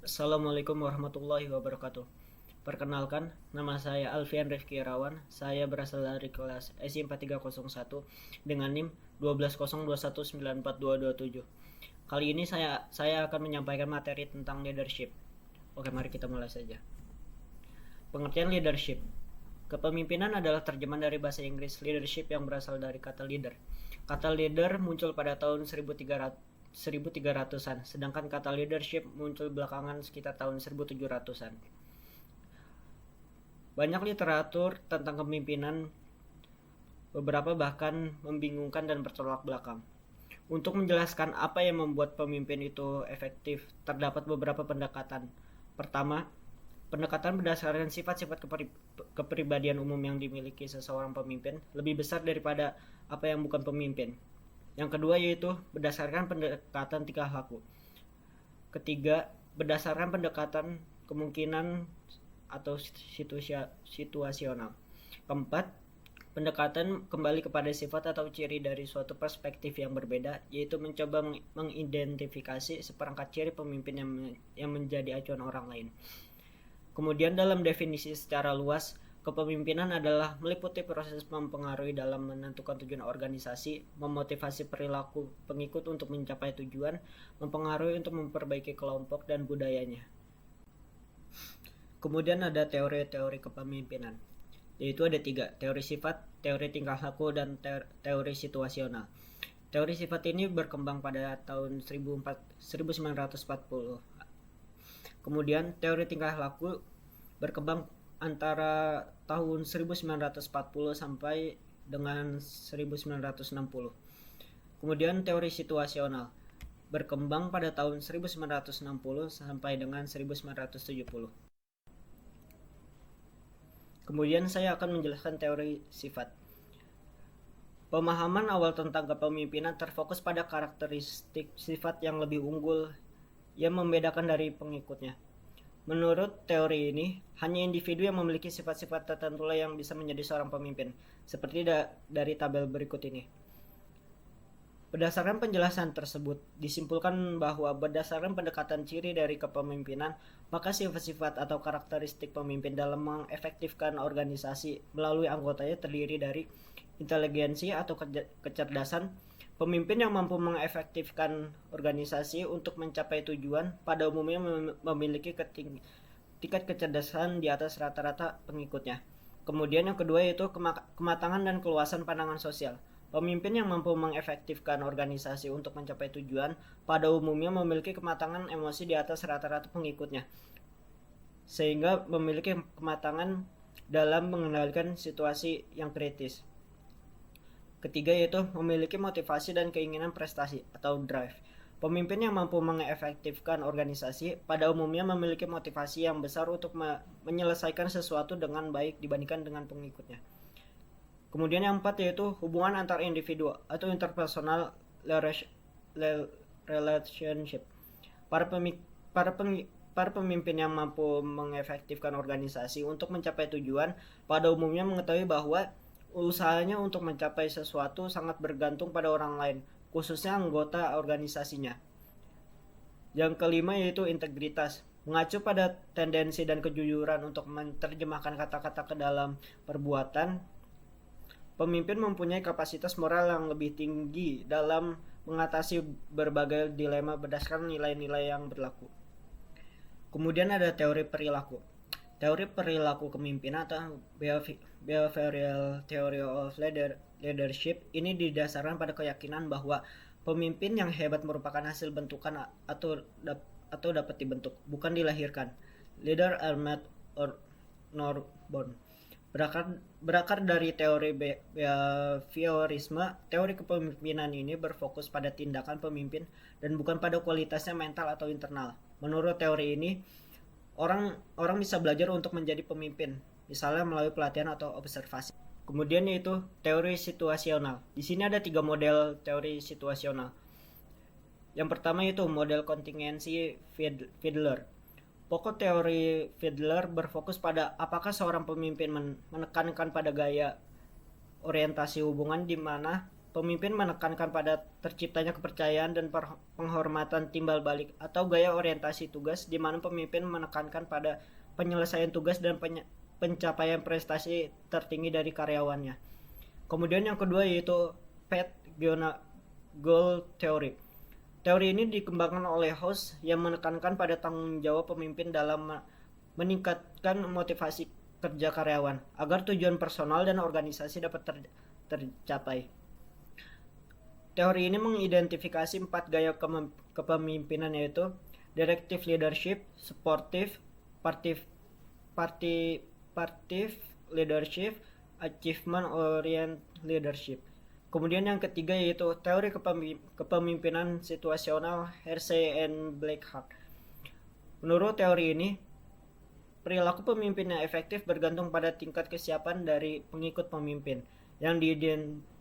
Assalamualaikum warahmatullahi wabarakatuh. Perkenalkan, nama saya Alfian Rifki Irawan. Saya berasal dari kelas SI 4301 dengan NIM 1202194227. Kali ini saya akan menyampaikan materi tentang leadership. Oke, mari kita mulai saja. Pengertian leadership. Kepemimpinan adalah terjemahan dari bahasa Inggris leadership yang berasal dari kata leader. Kata leader muncul pada tahun 1300-an, sedangkan kata leadership muncul belakangan sekitar tahun 1700-an. Banyak literatur tentang kepemimpinan, beberapa bahkan membingungkan dan bertolak belakang. Untuk menjelaskan apa yang membuat pemimpin itu efektif, terdapat beberapa pendekatan. Pertama, pendekatan berdasarkan sifat-sifat kepribadian umum yang dimiliki seseorang pemimpin lebih besar daripada apa yang bukan pemimpin. Yang kedua yaitu berdasarkan pendekatan tingkah laku. Ketiga, berdasarkan pendekatan kemungkinan atau situasional. Keempat, pendekatan kembali kepada sifat atau ciri dari suatu perspektif yang berbeda, yaitu mencoba mengidentifikasi seperangkat ciri pemimpin yang menjadi acuan orang lain. Kemudian dalam definisi secara luas, kepemimpinan adalah meliputi proses mempengaruhi dalam menentukan tujuan organisasi, memotivasi perilaku pengikut untuk mencapai tujuan, mempengaruhi untuk memperbaiki kelompok dan budayanya. Kemudian ada teori-teori kepemimpinan, yaitu ada 3, teori sifat, teori tingkah laku, dan teori situasional. Teori sifat ini berkembang pada tahun 1940. Kemudian teori tingkah laku berkembang antara tahun 1940 sampai dengan 1960. Kemudian teori situasional berkembang pada tahun 1960 sampai dengan 1970. Kemudian saya akan menjelaskan teori sifat. Pemahaman awal tentang kepemimpinan terfokus pada karakteristik sifat yang lebih unggul yang membedakan dari pengikutnya. Menurut teori ini, hanya individu yang memiliki sifat-sifat tertentu yang bisa menjadi seorang pemimpin, seperti dari tabel berikut ini. Berdasarkan penjelasan tersebut, disimpulkan bahwa berdasarkan pendekatan ciri dari kepemimpinan, maka sifat-sifat atau karakteristik pemimpin dalam mengefektifkan organisasi melalui anggotanya terdiri dari inteligensi atau kecerdasan. Pemimpin yang mampu mengefektifkan organisasi untuk mencapai tujuan pada umumnya memiliki tingkat kecerdasan di atas rata-rata pengikutnya. Kemudian yang kedua yaitu kematangan dan keluasan pandangan sosial. Pemimpin yang mampu mengefektifkan organisasi untuk mencapai tujuan pada umumnya memiliki kematangan emosi di atas rata-rata pengikutnya, sehingga memiliki kematangan dalam mengendalikan situasi yang kritis. Ketiga yaitu memiliki motivasi dan keinginan prestasi atau drive. Pemimpin yang mampu mengefektifkan organisasi pada umumnya memiliki motivasi yang besar untuk menyelesaikan sesuatu dengan baik dibandingkan dengan pengikutnya. Kemudian yang 4 yaitu hubungan antar individu atau interpersonal relationship. Para pemimpin yang mampu mengefektifkan organisasi untuk mencapai tujuan pada umumnya mengetahui bahwa usahanya untuk mencapai sesuatu sangat bergantung pada orang lain, khususnya anggota organisasinya. Yang kelima yaitu integritas. Mengacu pada tendensi dan kejujuran untuk menerjemahkan kata-kata ke dalam perbuatan, pemimpin mempunyai kapasitas moral yang lebih tinggi dalam mengatasi berbagai dilema berdasarkan nilai-nilai yang berlaku. Kemudian ada teori perilaku. Teori perilaku kepemimpinan atau behavioral theory of leadership ini didasarkan pada keyakinan bahwa pemimpin yang hebat merupakan hasil bentukan atau dapat dibentuk, bukan dilahirkan. Leader are made or nor born. Berakar dari teori behaviorisme, teori kepemimpinan ini berfokus pada tindakan pemimpin dan bukan pada kualitasnya mental atau internal. Menurut teori ini, orang bisa belajar untuk menjadi pemimpin, misalnya melalui pelatihan atau observasi. Kemudian yaitu teori situasional. Di sini ada 3 model teori situasional. Yang pertama itu model kontingensi Fiedler. Pokok teori Fiedler berfokus pada apakah seorang pemimpin menekankan pada gaya orientasi hubungan di mana pemimpin menekankan pada terciptanya kepercayaan dan penghormatan timbal balik, atau gaya orientasi tugas di mana pemimpin menekankan pada penyelesaian tugas dan pencapaian prestasi tertinggi dari karyawannya. Kemudian yang kedua yaitu PET Goal Theory. Teori ini dikembangkan oleh House yang menekankan pada tanggung jawab pemimpin dalam meningkatkan motivasi kerja karyawan agar tujuan personal dan organisasi dapat tercapai. Teori ini mengidentifikasi 4 gaya kepemimpinan, yaitu directive leadership, supportive, participative leadership, achievement oriented leadership. Kemudian yang ketiga yaitu teori kepemimpinan situasional Hersey and Blackhart. Menurut teori ini, perilaku pemimpin yang efektif bergantung pada tingkat kesiapan dari pengikut pemimpin yang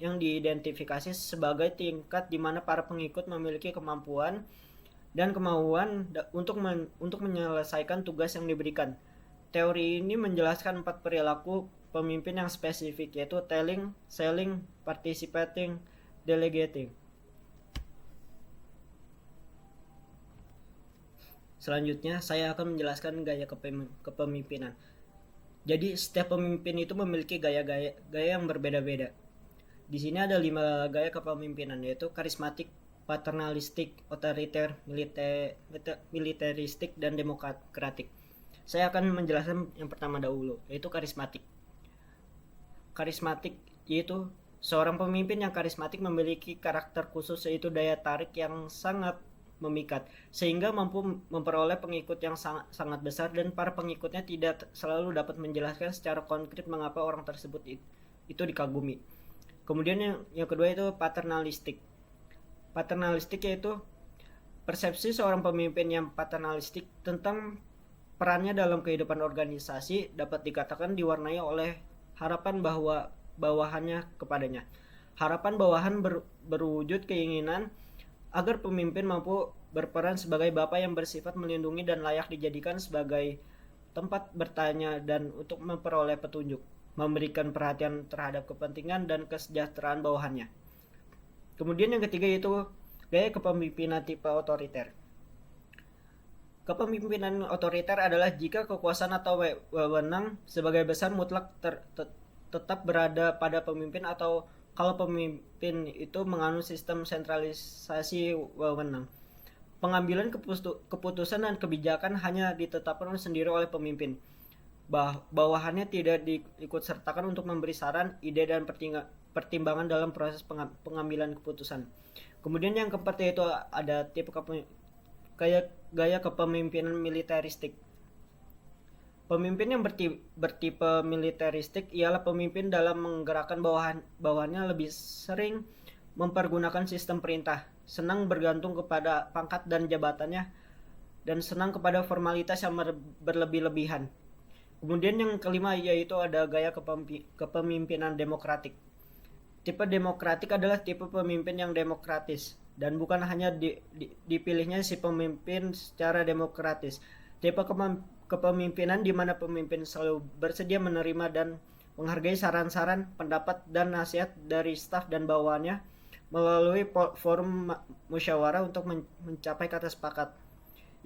diidentifikasi sebagai tingkat di mana para pengikut memiliki kemampuan dan kemauan untuk menyelesaikan tugas yang diberikan. Teori ini menjelaskan 4 perilaku pemimpin yang spesifik, yaitu telling, selling, participating, delegating. Selanjutnya, saya akan menjelaskan gaya kepemimpinan. Jadi, setiap pemimpin itu memiliki gaya yang berbeda-beda. Di sini ada 5 gaya kepemimpinan, yaitu karismatik, paternalistik, otoriter, militeristik, dan demokratik. Saya akan menjelaskan yang pertama dahulu, yaitu karismatik. Karismatik yaitu seorang pemimpin yang karismatik memiliki karakter khusus, yaitu daya tarik yang sangat memikat sehingga mampu memperoleh pengikut yang sangat besar, dan para pengikutnya tidak selalu dapat menjelaskan secara konkret mengapa orang tersebut itu dikagumi. Kemudian yang kedua itu paternalistik. Paternalistik yaitu persepsi seorang pemimpin yang paternalistik tentang perannya dalam kehidupan organisasi dapat dikatakan diwarnai oleh harapan bawahannya kepadanya. Harapan bawahan berwujud keinginan agar pemimpin mampu berperan sebagai bapa yang bersifat melindungi dan layak dijadikan sebagai tempat bertanya dan untuk memperoleh petunjuk, memberikan perhatian terhadap kepentingan dan kesejahteraan bawahannya. Kemudian yang ketiga yaitu gaya kepemimpinan tipe otoriter. Kepemimpinan otoriter adalah jika kekuasaan atau wewenang sebagai besar mutlak tetap berada pada pemimpin, atau kalau pemimpin itu menganut sistem sentralisasi wewenang. Pengambilan keputusan dan kebijakan hanya ditetapkan sendiri oleh pemimpin. Bawahannya tidak diikutsertakan untuk memberi saran, ide, dan pertimbangan dalam proses pengambilan keputusan. Kemudian yang keempat yaitu ada tipe gaya kepemimpinan militeristik. Pemimpin yang bertipe militeristik ialah pemimpin dalam menggerakkan bawahannya lebih sering mempergunakan sistem perintah, senang bergantung kepada pangkat dan jabatannya, dan senang kepada formalitas yang berlebih-lebihan. Kemudian yang kelima yaitu ada gaya kepemimpinan demokratik. Tipe demokratik adalah tipe pemimpin yang demokratis dan bukan hanya dipilihnya si pemimpin secara demokratis. Tipe kepemimpinan di mana pemimpin selalu bersedia menerima dan menghargai saran-saran, pendapat, dan nasihat dari staf dan bawahannya melalui forum musyawarah untuk mencapai kata sepakat.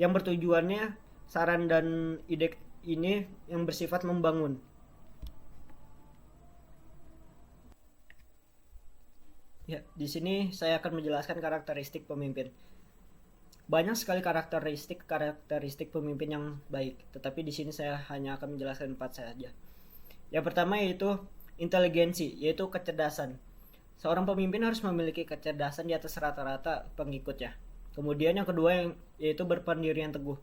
Yang bertujuannya saran dan ide ini yang bersifat membangun. Ya, di sini saya akan menjelaskan karakteristik pemimpin. Banyak sekali karakteristik pemimpin yang baik, tetapi di sini saya hanya akan menjelaskan 4 saja. Yang pertama yaitu inteligensi, yaitu kecerdasan. Seorang pemimpin harus memiliki kecerdasan di atas rata-rata pengikutnya. Kemudian yang kedua yaitu berpendirian teguh.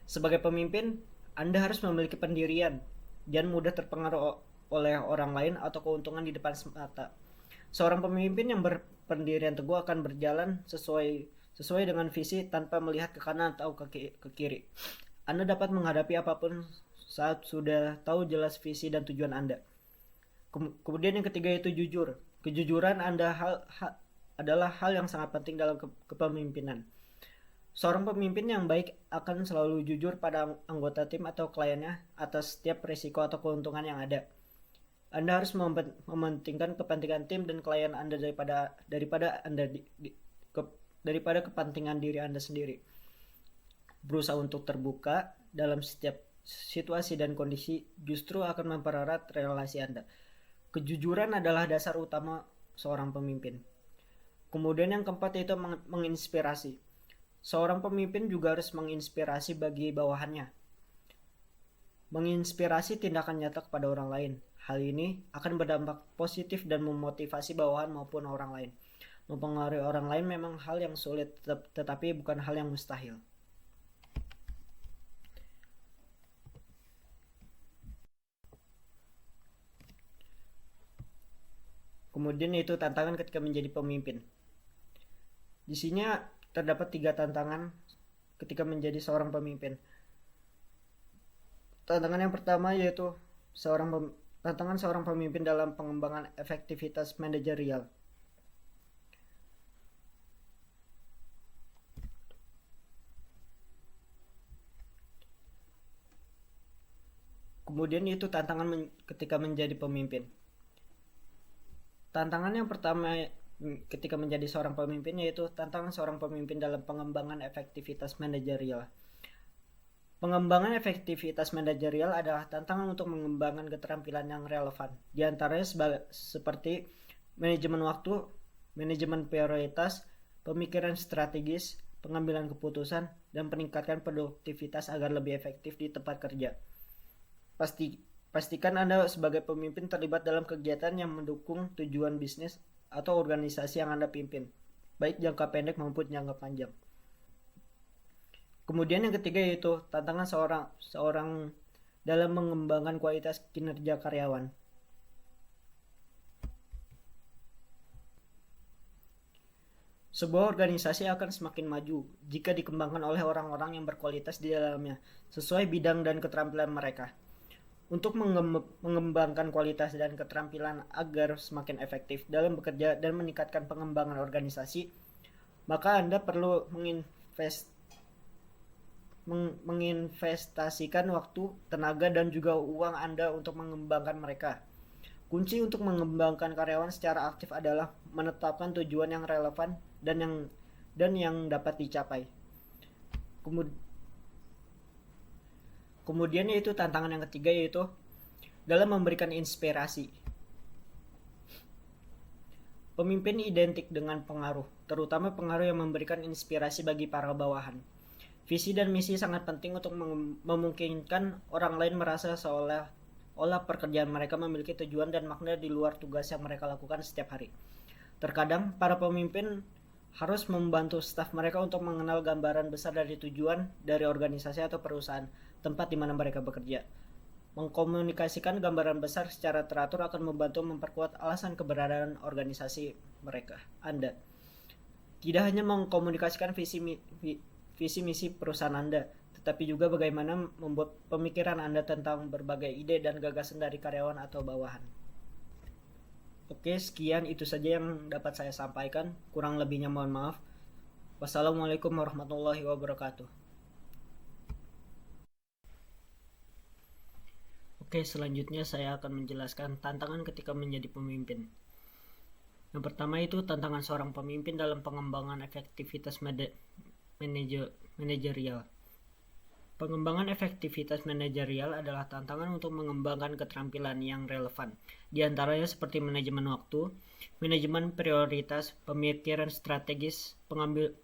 Sebagai pemimpin, Anda harus memiliki pendirian, jangan mudah terpengaruh oleh orang lain atau keuntungan di depan mata. Seorang pemimpin yang berpendirian teguh akan berjalan sesuai dengan visi tanpa melihat ke kanan atau ke kiri. Anda dapat menghadapi apapun saat sudah tahu jelas visi dan tujuan Anda. Kemudian yang ketiga yaitu jujur. Kejujuran adalah hal yang sangat penting dalam kepemimpinan. Seorang pemimpin yang baik akan selalu jujur pada anggota tim atau kliennya atas setiap risiko atau keuntungan yang ada. Anda harus mementingkan kepentingan tim dan klien Anda daripada kepentingan diri Anda sendiri. Berusaha untuk terbuka dalam setiap situasi dan kondisi justru akan mempererat relasi Anda. Kejujuran adalah dasar utama seorang pemimpin. Kemudian yang keempat yaitu menginspirasi. Seorang pemimpin juga harus menginspirasi bagi bawahannya. Menginspirasi tindakan nyata kepada orang lain. Hal ini akan berdampak positif dan memotivasi bawahan maupun orang lain. Mempengaruhi orang lain memang hal yang sulit, tetapi bukan hal yang mustahil. Kemudian yaitu tantangan ketika menjadi pemimpin. Di sini terdapat 3 tantangan ketika menjadi seorang pemimpin. Tantangan yang pertama yaitu tantangan seorang pemimpin dalam pengembangan efektivitas manajerial. Kemudian itu tantangan ketika menjadi pemimpin. Tantangan yang pertama ketika menjadi seorang pemimpin yaitu tantangan seorang pemimpin dalam pengembangan efektivitas manajerial. Pengembangan efektivitas manajerial adalah tantangan untuk mengembangkan keterampilan yang relevan. Di antaranya seperti manajemen waktu, manajemen prioritas, pemikiran strategis, pengambilan keputusan, dan peningkatkan produktivitas agar lebih efektif di tempat kerja. Pastikan Anda sebagai pemimpin terlibat dalam kegiatan yang mendukung tujuan bisnis atau organisasi yang Anda pimpin, baik jangka pendek maupun jangka panjang. Kemudian yang ketiga yaitu tantangan seorang dalam mengembangkan kualitas kinerja karyawan. Sebuah organisasi akan semakin maju jika dikembangkan oleh orang-orang yang berkualitas di dalamnya, sesuai bidang dan keterampilan mereka. Untuk mengembangkan kualitas dan keterampilan agar semakin efektif dalam bekerja dan meningkatkan pengembangan organisasi, maka Anda perlu menginvestasikan waktu, tenaga, dan juga uang Anda untuk mengembangkan mereka. Kunci untuk mengembangkan karyawan secara aktif adalah menetapkan tujuan yang relevan dan yang dapat dicapai. Kemudian yaitu tantangan yang ketiga yaitu dalam memberikan inspirasi. Pemimpin identik dengan pengaruh, terutama pengaruh yang memberikan inspirasi bagi para bawahan. Visi dan misi sangat penting untuk memungkinkan orang lain merasa seolah pekerjaan mereka memiliki tujuan dan makna di luar tugas yang mereka lakukan setiap hari. Terkadang para pemimpin harus membantu staf mereka untuk mengenal gambaran besar dari tujuan dari organisasi atau perusahaan tempat di mana mereka bekerja. Mengkomunikasikan gambaran besar secara teratur akan membantu memperkuat alasan keberadaan organisasi mereka, Anda. Tidak hanya mengkomunikasikan visi misi perusahaan Anda, tetapi juga bagaimana membuat pemikiran Anda tentang berbagai ide dan gagasan dari karyawan atau bawahan. Oke, sekian itu saja yang dapat saya sampaikan. Kurang lebihnya mohon maaf. Wassalamualaikum warahmatullahi wabarakatuh. Oke, selanjutnya saya akan menjelaskan tantangan ketika menjadi pemimpin. Yang pertama itu tantangan seorang pemimpin dalam pengembangan efektivitas manajerial. Pengembangan efektivitas manajerial adalah tantangan untuk mengembangkan keterampilan yang relevan. Di antaranya seperti manajemen waktu, manajemen prioritas, pemikiran strategis,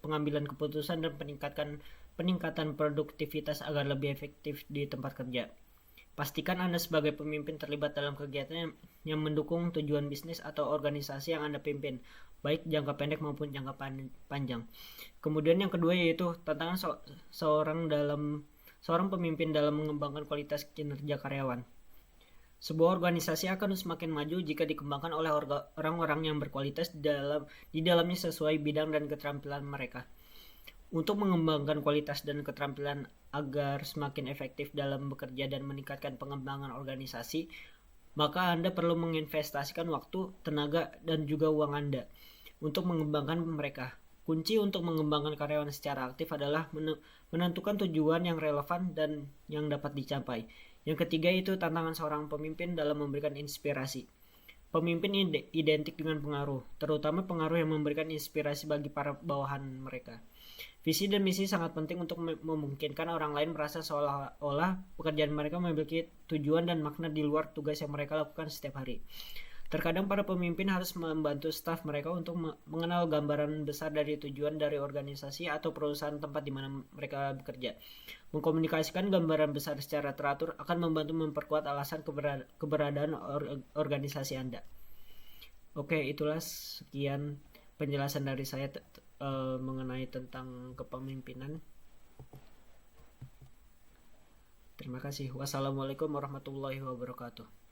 pengambilan keputusan, dan peningkatan produktivitas agar lebih efektif di tempat kerja. Pastikan Anda sebagai pemimpin terlibat dalam kegiatan yang mendukung tujuan bisnis atau organisasi yang Anda pimpin, baik jangka pendek maupun jangka panjang. Kemudian yang kedua yaitu tantangan seorang pemimpin dalam mengembangkan kualitas kinerja karyawan. Sebuah organisasi akan semakin maju jika dikembangkan oleh orang-orang yang berkualitas di dalamnya sesuai bidang dan keterampilan mereka. Untuk mengembangkan kualitas dan keterampilan agar semakin efektif dalam bekerja dan meningkatkan pengembangan organisasi, maka Anda perlu menginvestasikan waktu, tenaga, dan juga uang Anda untuk mengembangkan mereka. Kunci untuk mengembangkan karyawan secara aktif adalah menentukan tujuan yang relevan dan yang dapat dicapai. Yang ketiga itu tantangan seorang pemimpin dalam memberikan inspirasi. Pemimpin identik dengan pengaruh, terutama pengaruh yang memberikan inspirasi bagi para bawahan mereka. Visi dan misi sangat penting untuk memungkinkan orang lain merasa seolah-olah pekerjaan mereka memiliki tujuan dan makna di luar tugas yang mereka lakukan setiap hari. Terkadang para pemimpin harus membantu staf mereka untuk mengenal gambaran besar dari tujuan dari organisasi atau perusahaan tempat di mana mereka bekerja. Mengkomunikasikan gambaran besar secara teratur akan membantu memperkuat alasan keberadaan organisasi Anda. Oke, itulah sekian penjelasan dari saya mengenai tentang kepemimpinan. Terima kasih. Wassalamualaikum warahmatullahi wabarakatuh.